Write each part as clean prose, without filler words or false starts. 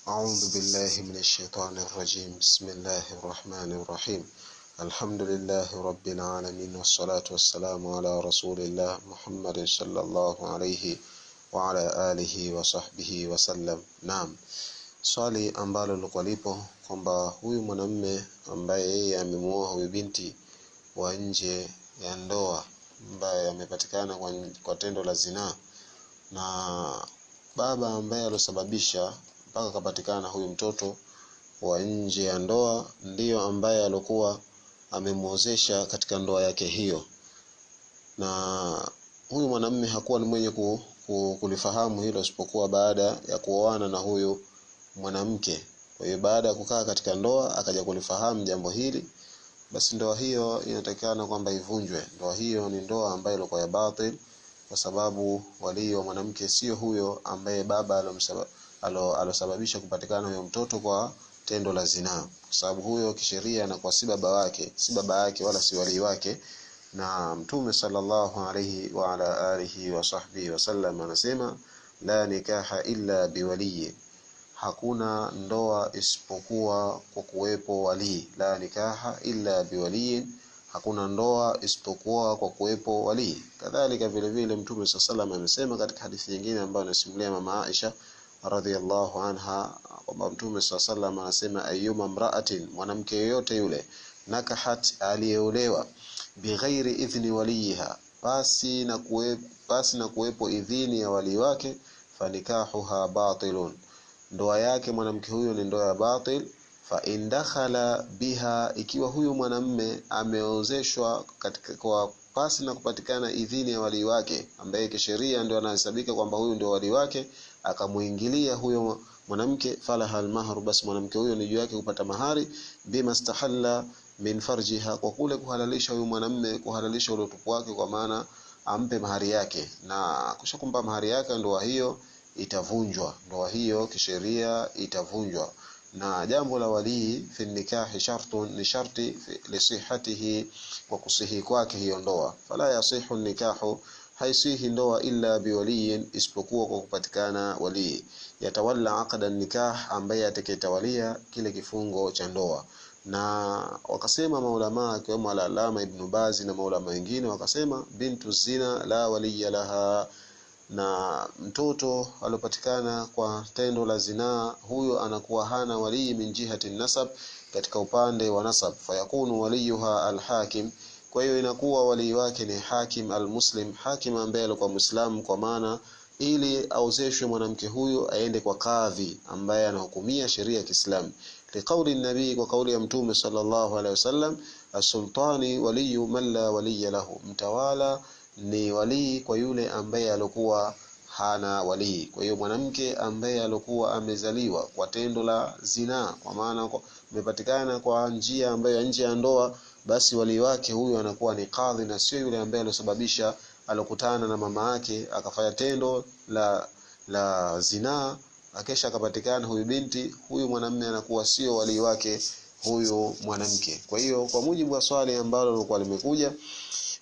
أعوذ بالله من الشيطان الرجيم. بسم الله الرحمن الرحيم. الحمد لله رب العالمين، والصلاة والسلام على رسول الله محمد صلى الله عليه وعلى آله وصحبه وسلم. Naam, swali ambalo liko lipo kwamba huyu mwanamume ambaye yeye amemuoa huyu binti wa nje ya ndoa, ambaye amepatikana kwa tendo la zinaa, na baba ambaye alosababisha mpaka kapatikana huyu mtoto wa nje ya ndoa ndiyo ambaye alikuwa amemuozesha katika ndoa yake hiyo, na huyu mwanamume hakuwa ni mwenye kulifahamu hilo isipokuwa baada ya kuoana na huyu mwanamke. Kwa hiyo baada ya kukaa katika ndoa akaja kulifahamu jambo hili, basi ndoa hiyo inatakikana kwamba ivunjwe. Ndoa hiyo ni ndoa ambayo ilikuwa ya batil, kwa sababu wali wa mwanamke sio huyo ambaye baba alosababisha kupatikana huyo mtoto kwa tendo la zinaa, kwa sababu huyo kisheria na kwa si baba yake wala si wali wake. Na Mtume sallallahu alayhi wa ala alihi wa sahbihi wasallam anasema, la nikaha illa biwali, hakuna ndoa isipokuwa kwa kuwepo wali. La nikaha illa biwali, hakuna ndoa isipokuwa kwa kuwepo wali. Kadhalika vile vile Mtume sallallahu alayhi amesema katika hadithi nyingine ambayo anasimulia mama Aisha radhiyallahu anha, kwamba Mtume sallallahu alayhi anasema, ayyuma mra'atin, mwanamke yote yule, nakahat, aliolewa, bighairi idhni waliha, basi na kuwepo idhini ya wali wake, fanikahuha batilun, ndoa yake mwanamke huyo ni ndoa ya batil. Fa in dakhala biha, ikiwa huyu mwanamume ameozeshwa katika kwa pasi na kupatikana idhini ya wali wake, ambaye kisheria ndio anahesabika kwamba huyu ndio wali wake, akamuingilia huyo mwanamke, falaha almahru, basi mwanamke huyo ni juu yake kupata mahari, bima stahalla min farjiha, kwa kule kuhalalisha huyu mwanamume kuhalalisha ule utupu wake, kwa maana ampe mahari yake, na kushakumpa mahari yake ndoa hiyo itavunjwa. Ndoa hiyo kisheria itavunjwa. Na jambo la wali fi nikahi shartun, ni sharti li sihhatihi, kwa kusihi kwake hiyo ndoa. Fala yasihu nikahu, haisihi ndoa illa biwaliyin, isipokuwa kwa kupatikana wali. Yatawalla aqda nikah, ambaye atakayetawalia kile kifungo cha ndoa. Na wakasema maulama akiwemo al-Allama Ibn Baz na maulama wengine wakasema, bintu zina la waliya laha, na mtoto alopatikana kwa tendo la zinaa, huyo anakuwa hana wali min jihati nasab, katika upande wa nasab. Fayakunu waliyuha alhakim, kwa hiyo inakuwa wali wake ni hakim almuslim, hakim ambaye alikuwa muislamu, kwa maana ili aozeshwe mwanamke huyo aende kwa kadhi ambaye anahukumia sheria ya Kiislamu. Liqauli nabii, kwa kauli ya Mtume sallallahu alaihi wasallam, as-sultani waliyu man la waliya lahu, mtawala ni wali kwa yule ambaye alikuwa hana wali. Kwa hiyo mwanamke ambaye alikuwa amezaliwa kwa tendo la zinaa, kwa maana umepatikana kwa njia ambayo nje ya ndoa, basi wali wake huyu anakuwa ni kadhi, na sio yule ambaye alosababisha alokutana na mama yake akafanya tendo la zinaa, akesha akapatikana huyu binti, huyu mwanamume anakuwa sio wali wake huyu mwanamke. Kwa hiyo kwa mujibu wa swali ambalo lilikuwa limekuja,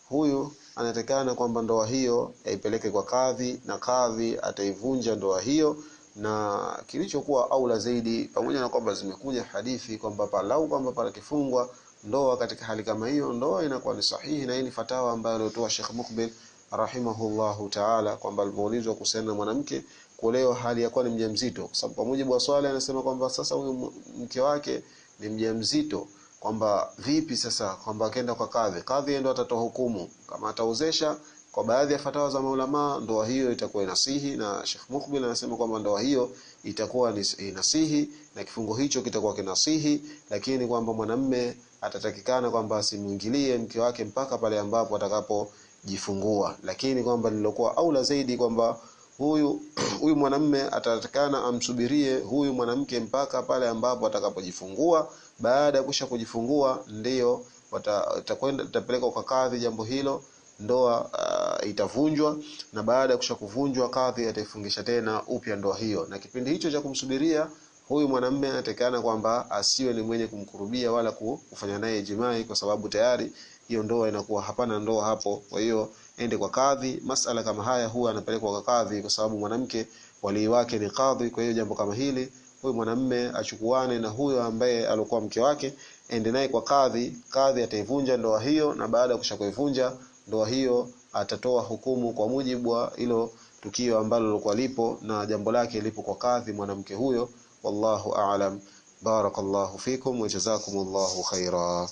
huyu anatakana kwamba ndoa hiyo aipeleke kwa kadhi, na kadhi ataivunja ndoa hiyo. Na kilichokuwa aula zaidi, pamoja na kwamba zimekuja hadithi kwamba palau kwamba para kifungwa ndoa katika hali kama hiyo, ndoa inakuwa ni sahihi. Na hii ni fatawa ambayo alitoa Sheikh Mukbil rahimahullahu ta'ala, kwamba alipoulizwa kuhusiana na mwanamke kuolewa hali ya kuwa ni mjamzito, kwa sababu kwa mujibu wa swali anasema kwamba sasa huyu mke wake ni mjamzito, kwamba vipi sasa, kwamba akaenda kwa kadhi ndio atatoa hukumu. Kama ataozesha, kwa baadhi ya fatawa za maulama, ndoa hiyo itakuwa inasihi, na Sheikh Mukbil anasema kwamba ndoa hiyo itakuwa ni inasihi na kifungo hicho kitakuwa kinasihi, lakini kwamba mwanamume atatakikana kwamba asimuingilie mke wake mpaka pale ambapo atakapojifungua. Lakini kwamba lilokuwa aula zaidi kwamba huyu mwanamume atatakana amsubirie huyu mwanamke mpaka pale ambapo atakapojifungua. Baada ya kusha kujifungua ndio itapelekwa kwa kadhi jambo hilo, ndoa itavunjwa. Na baada ya kusha kuvunjwa, kadhi ataifungisha tena upya ndoa hiyo. Na kipindi hicho cha kumsubiria huyu mwanamume anatakana kwamba asiwe ni mwenye kumkurubia wala kufanya naye jimai, kwa sababu tayari hiyo ndoa inakuwa hapana ndoa hapo. Kwa hiyo ende kwa kadhi. Masala kama haya huwa anapelekwa kwa kadhi, kwa sababu mwanamke wali wake ni kadhi. Kwa hiyo jambo kama hili huyu mwanamume achukuane na huyo ambaye alikuwa mke wake, ende naye kwa kadhi. Kadhi ataivunja ndoa hiyo, na baada ya kushakuivunja ndoa hiyo atatoa hukumu kwa mujibu wa hilo tukio ambalo lilikuwa lipo na jambo lake lipo kwa kadhi mwanamke huyo. Wallahu a'lam. Barakallahu fikum wa jazakumullahu khaira.